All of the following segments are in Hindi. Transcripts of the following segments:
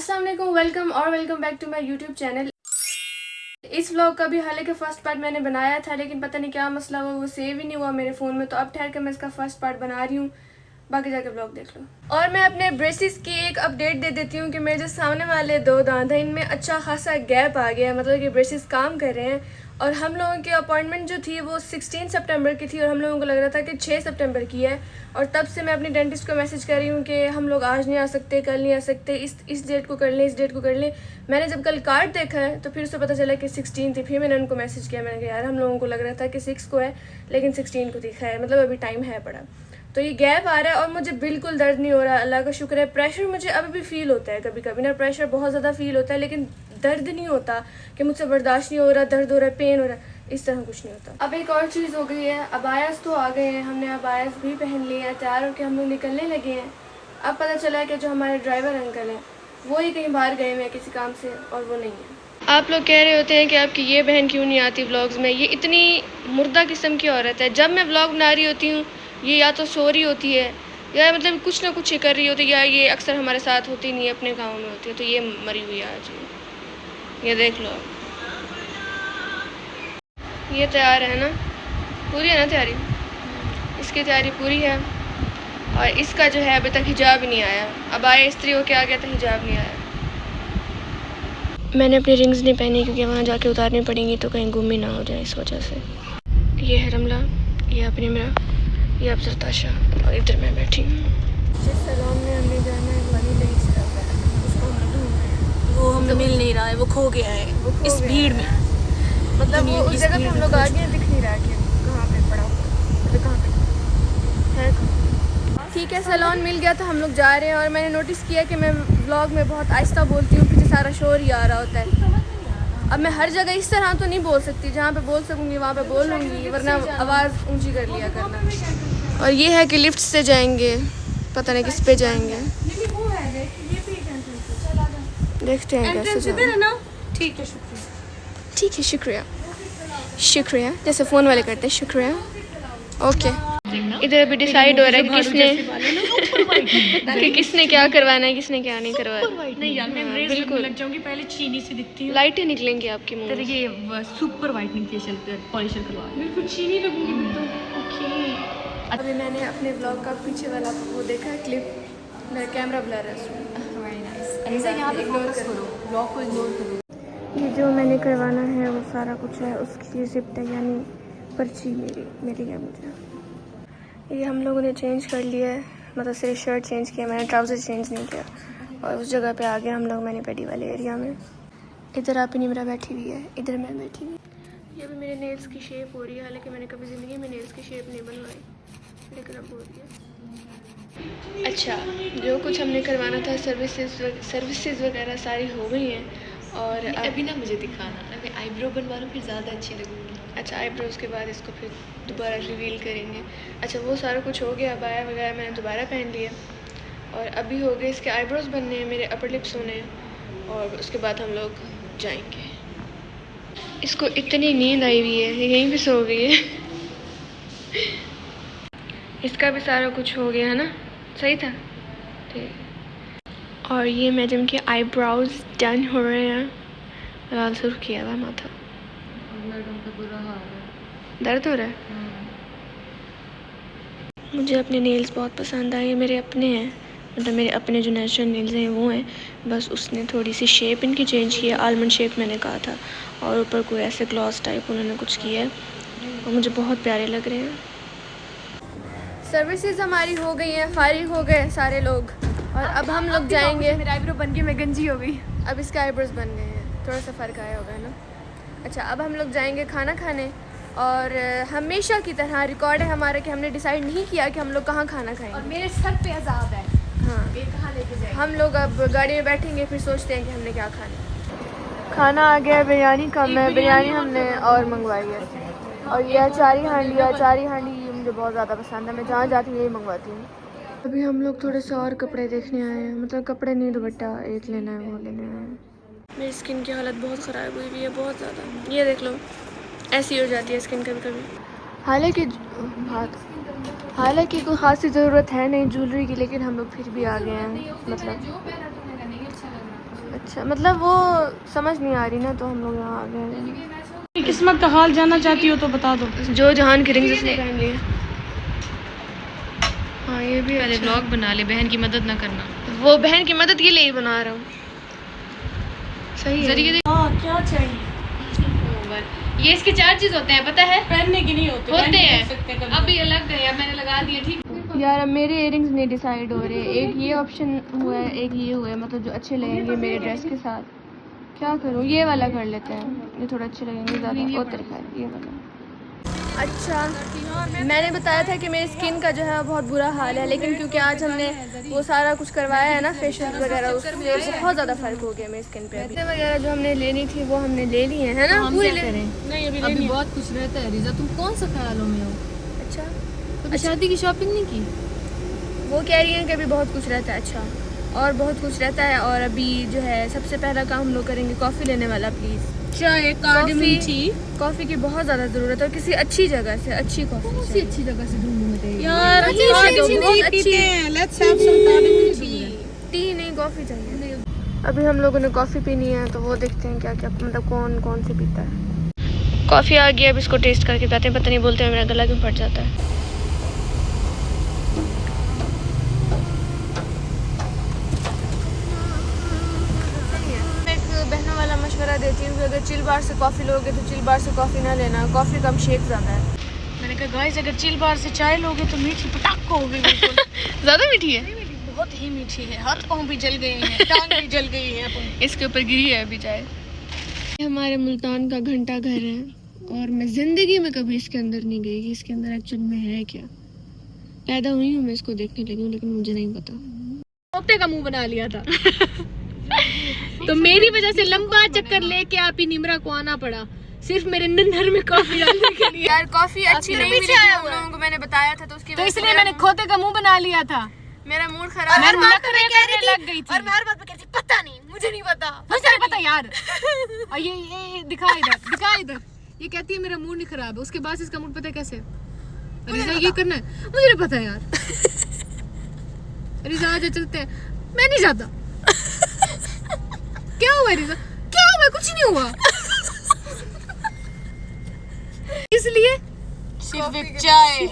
अस्सलाम वालेकुम, welcome back to my YouTube channel. इस व्लॉग का भी हालांकि फर्स्ट पार्ट मैंने बनाया था, लेकिन पता नहीं क्या मसला हुआ, वो सेव ही नहीं हुआ मेरे फ़ोन में। तो अब ठहर कर मैं इसका फर्स्ट पार्ट बना रही हूँ, बाकी जाके व्लॉग देख लो। और मैं अपने ब्रेसेस की एक अपडेट दे देती हूँ कि मेरे जो सामने वाले दो दांत हैं इनमें अच्छा खासा गैप आ गया है, मतलब कि ब्रेसेस काम कर रहे हैं। और हम लोगों की अपॉइंटमेंट जो थी वो 16 सितंबर की थी और हम लोगों को लग रहा था कि 6 सितंबर की है। और तब से मैं अपनी डेंटिस्ट को मैसेज कर रही हूँ कि हम लोग आज नहीं आ सकते, कल नहीं आ सकते, इस डेट को कर लें, इस डेट को कर लें। मैंने जब कल कार्ड देखा है तो फिर उससे पता चला कि 16 थी। फिर मैंने उनको मैसेज किया, मैंने कहा यार हम लोगों को लग रहा था कि 6 को है लेकिन 16 को दिखा है, मतलब अभी टाइम है पड़ा। तो ये गैप आ रहा है और मुझे बिल्कुल दर्द नहीं हो रहा, अल्लाह का शुक्र है। प्रेशर मुझे अभी भी फील होता है, कभी कभी ना प्रेशर बहुत ज़्यादा फील होता है, लेकिन दर्द नहीं होता कि मुझसे बर्दाश्त नहीं हो रहा, दर्द हो रहा है, पेन हो रहा है, इस तरह कुछ नहीं होता। अब एक और चीज़ हो गई है, अबायास तो आ गए हैं, हमने अबायास भी पहन लिए हैं, तैयार होकर हम लोग निकलने लगे हैं। अब पता चला है कि जो हमारे ड्राइवर अंकल हैं वो ही कहीं बाहर गए हुए हैं किसी काम से और वो नहीं है। आप लोग कह रहे होते हैं कि आपकी ये बहन क्यों नहीं आती व्लॉग्स में, ये इतनी मुर्दा किस्म की औरत है। जब मैं व्लॉग बना रही होती हूँ ये या तो सो रही होती है या मतलब कुछ ना कुछ ही कर रही होती है, या ये अक्सर हमारे साथ होती नहीं है, अपने गाँव में होती है। तो ये मरी हुई है आज, ये देख लो। ये तैयार है ना, पूरी है ना तैयारी, इसकी तैयारी पूरी है। और इसका जो है अभी तक हिजाब ही नहीं आया, अब आया स्त्री होके आ गया तो हिजाब नहीं आया। मैंने अपनी रिंग्स नहीं पहनी क्योंकि वहाँ जाके उतारनी पड़ेंगी तो कहीं गुम ही ना हो जाए, इस वजह से। ये है रमला, ये अपनी मेरा, ये अफसर ताशा और इधर मैं बैठी हूँ। जिस सैलून में हमने जाना है वही नहीं चल रहा है, उसको हम ढूंढ रहे हैं, वो हमें मिल नहीं रहा है, वो खो गया है इस भीड़ में। मतलब वो उस जगह पे हम लोग आ गए, दिख नहीं रहा कि कहाँ पे पड़ा हुआ, कहाँ पे है। ठीक है, सैलून मिल गया तो हम लोग जा रहे हैं। और मैंने नोटिस किया कि मैं व्लॉग में बहुत आहिस्ता बोलती हूँ, पीछे सारा शोर ही आ रहा होता है। अब मैं हर जगह इस तरह तो नहीं बोल सकती, जहाँ पे बोल सकूँगी वहाँ पे बोल लूँगी, वरना आवाज़ ऊंची कर लिया करना। और ये है कि लिफ्ट से जाएंगे, पता नहीं किस पे जाएंगे, देखते हैं कैसे जाएंगे। ठीक है, शुक्रिया। ठीक है, शुक्रिया शुक्रिया, जैसे फ़ोन वाले करते हैं, शुक्रिया। ओके, इधर अभी डिसाइड हो रहा है कि किसने क्या करवाना है, किसने क्या नहीं करवाना। नहीं यार, मैं रेस बिल्कुल लग जाऊंगी, पहले चीनी से दिखती हूँ, लाइटें निकलेंगी आपकी मुंह तेरे से। ये सुपर वाइटनिंग फेशियल पॉलिशर करवा, बिल्कुल चीनी लगूंगी मैं तो। ओके, अभी मैंने अपने ब्लॉग का पीछे वाला वो देखा है क्लिप, मेरा कैमरा ब्लर है उसमें। Very nice. ऐसा यहाँ पे फोकस करो, ब्लॉग को इग्नोर करो। ये जो मैंने करवाना है वो सारा कुछ है, उसकी रिसिप्ट है, यानी पर्ची मिली है मुझे। ये हम लोगों ने चेंज कर लिया है, मतलब सिर्फ शर्ट चेंज किया, मैंने ट्राउज़र चेंज नहीं किया। और उस जगह पे आ गए हम लोग मैंने पेडी वाले एरिया में। इधर आप निमरा बैठी हुई है, इधर मैं बैठी हुई। ये भी मेरे नेल्स की शेप हो रही है, हालांकि मैंने कभी ज़िंदगी में नेल्स की शेप नहीं बनवाई, लेकिन अब हो रही है। अच्छा, जो कुछ हमने करवाना था, सर्विसेज वगैरह सारी हो गई हैं। और अभी ना मुझे दिखाना ना, मैं आईब्रो बनवा लूँ, फिर ज़्यादा अच्छी लगूंगी। अच्छा, आईब्रोज़ के बाद इसको फिर दोबारा रिवील करेंगे। अच्छा, वो सारा कुछ हो गया, अबाया वगैरह मैंने दोबारा पहन लिया। और अभी हो गए इसके आईब्रोज़ बनने हैं, मेरे अपर लिप्स होने हैं, और उसके बाद हम लोग जाएंगे। इसको इतनी नींद आई हुई है, यहीं पे सो गई है। इसका भी सारा कुछ हो गया है ना, सही था, ठीक। और ये मैडम के आईब्रोज डन हो रहे हैं, लाल सुर्ख किया हुआ माथा, दर्द हो रहा है। मुझे अपने नेल्स बहुत पसंद आए, मेरे अपने हैं, मतलब मेरे अपने जो नेचुरल नेल्स हैं वो हैं, बस उसने थोड़ी सी शेप इनकी चेंज की है, आलमंड शेप मैंने कहा था, और ऊपर कोई ऐसे ग्लॉस टाइप उन्होंने कुछ किया है और मुझे बहुत प्यारे लग रहे हैं। सर्विसेज हमारी हो गई हैं, फारिग हो गए सारे लोग, और अब हम लोग जाएंगे। मेरा आईब्रो बन के मैं गंजी हो गई। अब इसके आईब्रोज बन गए हैं, थोड़ा सा फ़र्क आया होगा ना। अच्छा, अब हम लोग जाएंगे खाना खाने, और हमेशा की तरह रिकॉर्ड है हमारा कि हमने डिसाइड नहीं किया कि हम लोग कहाँ खाना खाएंगे। और मेरे सर पे अज़ाब है, हाँ, ये कहाँ लेके जाएंगे? हम लोग अब गाड़ी में बैठेंगे, फिर सोचते हैं कि हमने क्या खाना। खाना आ गया, बिरयानी कम है, बिरयानी हमने और मंगवाई है। और ये अचारी हांडी, अचारी हांडी ये मुझे बहुत ज़्यादा पसंद है, मैं जहाँ जाती हूँ यही मंगवाती हूँ। अभी हम लोग थोड़े से और कपड़े देखने आए हैं, मतलब कपड़े नहीं, दुपट्टा एक लेना है, वो लेने आए हैं। मेरी स्किन की हालत बहुत ख़राब हुई हुई है, बहुत ज़्यादा, ये देख लो, ऐसी हो जाती है स्किन कभी कभी। हालांकि कोई ख़ासी ज़रूरत है नहीं ज्वेलरी की, लेकिन हम लोग फिर भी आ गए हैं, मतलब अच्छा मतलब वो समझ नहीं आ रही ना, तो हम लोग यहाँ आ गए। किस्मत का हाल जानना चाहती हो तो बता दो। जो जहान की रिंग्स उसने पहन लिए। हाँ ये भी पहले अच्छा। ब्लॉग बना ले, बहन की मदद ना करना। वो बहन की मदद के लिए ही बना रहा हूँ। सही है। जरिए क्या चाहिए? ये इसके चार्जेस होते हैं, पता है? पहनने की नहीं होते हैं। अभी अलग गया, मैंने लगा दिया। ठीक यार अब मेरे इयरिंग्स नहीं डिसाइड हो रहे। एक ये ऑप्शन हुआ है, एक ये हुआ है, मतलब जो अच्छे लगेंगे मेरे ड्रेस के साथ। क्या करूँ? ये वाला कर लेते हैं, ये थोड़ा अच्छे लगेंगे ज़्यादा। और तरीका है ये वाला। अच्छा मैंने बताया था कि मेरी स्किन का जो है बहुत बुरा हाल है, लेकिन क्योंकि आज हमने वो सारा कुछ करवाया है ना, फेशियल वगैरह, उससे बहुत ज़्यादा फ़र्क हो गया मेरी स्किन पे। अभी वगैरह जो हमने लेनी थी वो हमने ले ली है ना, पूरी नहीं अभी बहुत कुछ रहता है। रिजा तुम कौन सा ख्यालों में हो? अच्छा कभी शादी की शॉपिंग नहीं की? वो कह रही हैं कि अभी बहुत कुछ रहता है। अच्छा और बहुत कुछ रहता है। और अभी जो है सबसे पहला काम हम लोग करेंगे कॉफ़ी लेने वाला। प्लीज़ चाय, कार्डमम टी। कॉफ़ी की बहुत ज़्यादा ज़रूरत है, और किसी अच्छी जगह से अच्छी कॉफ़ी। किसी अच्छी जगह से ढूंढूंगा यार let's have some cardamom tea. Tea नहीं, कॉफ़ी चाहिए। अभी हम लोगों ने कॉफ़ी पीनी है, तो वो देखते हैं क्या क्या, मतलब कौन कौन से पीता है। कॉफ़ी आ गई, अब इसको टेस्ट करके बताते हैं। पता नहीं बोलते हैं मेरा गला क्यों फट जाता है। बहनों वाला मशवरा देती हूँ कि अगर चिल बार से कॉफ़ी लोगे तो चिल बार से कॉफ़ी ना लेना, कॉफ़ी कम शेक ज़्यादा है। मैंने कहा गाइस अगर चिल बार से चाय लोगे तो मीठी पटाख होगी बिल्कुल। ज़्यादा मीठी है, बहुत ही मीठी है। हाथ पाँव भी जल गए हैं, टांग भी जल गई है। इसके ऊपर गिरी है अभी चाय। हमारे मुल्तान का घंटा घर है, और मैं ज़िंदगी में कभी इसके अंदर नहीं गई कि इसके अंदर एक्चुअल में है क्या। पैदा हुई हूँ मैं इसको देखने लगी हूँ, लेकिन मुझे नहीं पता। तोते का मुंह बना लिया था। तो मेरी वजह से लंबा चक्कर लेके आप ही निमरा को आना पड़ा, सिर्फ मेरे नन्हर में कॉफी डालने के लिए। यार कॉफी अच्छी नहीं मिली थी हम लोगों को, मैंने बताया था, तो उसकी तो इसलिए मैंने खोते का मुंह बना लिया था। मेरा मूड खराब मैं नखरे करने लग गई थी। और मैं हर बात पे कहती पता नहीं, मुझे नहीं पता। मुझे नहीं पता यार। और ये दिखा इधर ये कहती है मेरा मूड नहीं खराब है, उसके बाद इसका मूड पता है कैसे? रिजा ये करना है, मुझे नहीं पता यार। रिजा आज चलते हैं, मैं नहीं जाता। क्या हुआ रिजा? क्या हुआ? कुछ नहीं हुआ। इसलिए सिर्फ एक चाय,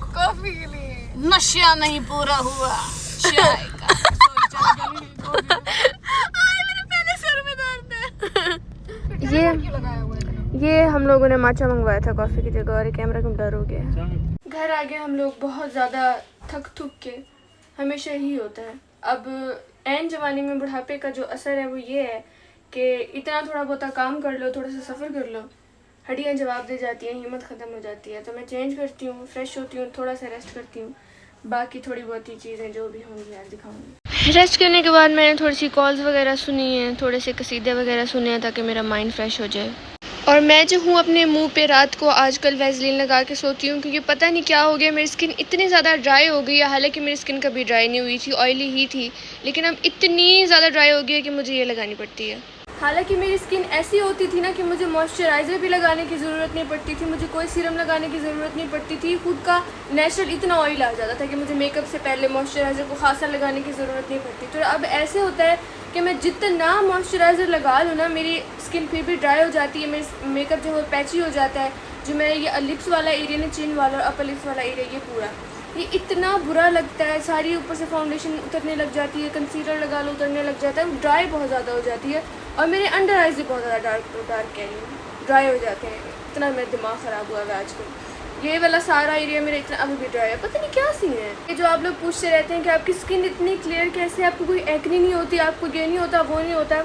कॉफी के लिए नशा नहीं पूरा हुआ चाय का। मेरे पहले सर में दर्द है। ये हम लोगों ने माचा मंगवाया था कॉफी की जगह, और ये कैमरा क्यों ब्लर हो गया है। घर आ गए हम लोग बहुत ज़्यादा थक के, हमेशा ही होता है। अब ऐन जवानी में बुढ़ापे का जो असर है वो ये है कि इतना थोड़ा बहुत काम कर लो, थोड़ा सा सफ़र कर लो, हड्डियाँ जवाब दे जाती हैं, हिम्मत ख़त्म हो जाती है। तो मैं चेंज करती हूँ, फ्रेश होती हूँ, थोड़ा सा रेस्ट करती हूँ, बाकी थोड़ी बहुत ही चीज़ें जो भी होंगी यार दिखाऊंगी। रेस्ट करने के बाद मैंने थोड़ी सी कॉल्स वगैरह सुनी हैं, थोड़े से कसीदे वगैरह सुने हैं, ताकि मेरा माइंड फ्रेश हो जाए। और मैं जो हूँ अपने मुंह पे रात को आजकल वैसलीन लगा के सोती हूँ, क्योंकि पता नहीं क्या हो गया, मेरी स्किन इतनी ज़्यादा ड्राई हो गई है। हालांकि मेरी स्किन कभी ड्राई नहीं हुई थी, ऑयली ही थी, लेकिन अब इतनी ज़्यादा ड्राई हो गई है कि मुझे ये लगानी पड़ती है। हालांकि मेरी स्किन ऐसी होती थी ना कि मुझे मॉइस्चराइज़र भी लगाने की ज़रूरत नहीं पड़ती थी, मुझे कोई सीरम लगाने की ज़रूरत नहीं पड़ती थी, खुद का नेचुरल इतना ऑयल आ जाता था कि मुझे मेकअप से पहले मॉइस्चराइज़र को खासा लगाने की ज़रूरत नहीं पड़ती। तो अब ऐसे होता है कि मैं जितना मॉइस्चराइज़र लगा लूँ ना, मेरी स्किन फिर भी ड्राई हो जाती है, मेरी मेकअप जो है पैची हो जाता है। जो मेरा ये लिप्स वाला एरिया ना, चिन वाला और अपर लिप्स वाला एरिया, ये पूरा ये इतना बुरा लगता है। सारी ऊपर से फाउंडेशन उतरने लग जाती है, कंसीलर लगा लो उतरने लग जाता है, ड्राई बहुत ज़्यादा हो जाती है। और मेरे अंडर आइज भी बहुत ज़्यादा डार्क कह रही हूँ, ड्राई हो जाते हैं। इतना मेरा दिमाग ख़राब हुआ है आजकल। ये वाला सारा एरिया मेरा इतना अभी भी ड्राई है, पता नहीं क्या सीन है। ये जो आप लोग पूछते रहते हैं कि आपकी स्किन इतनी क्लियर कैसे, आपको कोई एक्ने नहीं होती, आपको ये नहीं होता वो नहीं होता,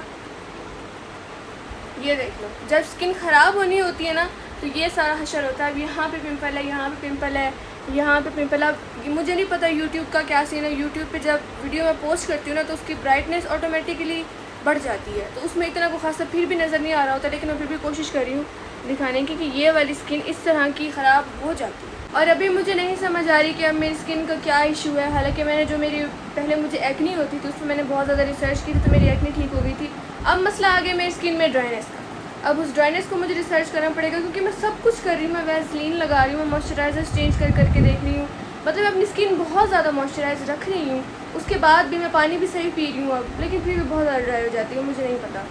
ये देख लो, जब स्किन ख़राब होनी होती है ना तो ये सारा हशर होता है। अब यहाँ पे पिंपल है, यहाँ पे पिंपल है, यहाँ पे पिंपल। अब मुझे नहीं पता यूट्यूब का क्या सीन है। यूट्यूब पे जब वीडियो मैं पोस्ट करती हूँ ना, तो उसकी ब्राइटनेस ऑटोमेटिकली बढ़ जाती है, तो उसमें इतना को खासा फिर भी नज़र नहीं आ रहा होता, लेकिन मैं फिर भी कोशिश कर रही हूँ दिखाने की कि ये वाली स्किन इस तरह की ख़राब हो जाती है। और अभी मुझे नहीं समझ आ रही कि अब मेरी स्किन का क्या इशू है। हालांकि मैंने जो मेरी पहले मुझे एक्नी होती थी, उसमें मैंने बहुत ज़्यादा रिसर्च की थी, तो मेरी एक्नी ठीक हो गई थी। अब मसला आ गया मेरी स्किन में ड्राइनेस का। अब उस ड्राइनेस को मुझे रिसर्च करना पड़ेगा, क्योंकि मैं सब कुछ कर रही हूँ, मैं वैसलीन लगा रही हूँ, मैं मॉइस्चराइज़र चेंज करके देख रही हूँ, मतलब अपनी स्किन बहुत ज़्यादा मॉइस्चराइज रख रही हूँ, उसके बाद भी मैं पानी भी सही पी रही हूँ अब, लेकिन फिर भी बहुत ज़्यादा ड्राई हो जाती है, मुझे नहीं पता।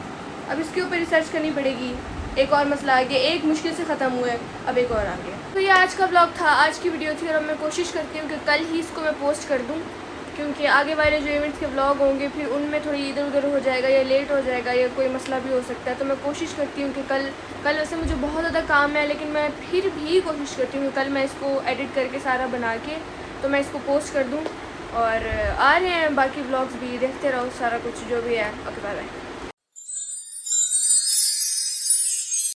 अब इसके ऊपर रिसर्च करनी पड़ेगी। एक और मसला आ गया, एक मुश्किल से ख़त्म हुआ है, अब एक और आ गया। तो ये आज का ब्लॉग था, आज की वीडियो थी, और अब मैं कोशिश करती हूँ कि कल ही इसको मैं पोस्ट कर दूँ, क्योंकि आगे वाले जो इवेंट्स के ब्लॉग होंगे फिर उनमें थोड़ी इधर उधर हो जाएगा या लेट हो जाएगा या कोई मसला भी हो सकता है। तो मैं कोशिश करती हूँ कि कल वैसे मुझे बहुत ज़्यादा काम है, लेकिन मैं फिर भी कोशिश करती हूँ कि कल मैं इसको एडिट करके सारा बना के तो मैं इसको पोस्ट कर दूँ। और आ रहे हैं बाकी ब्लॉग्स भी, देखते रहो सारा कुछ जो भी है। Okay bye bye.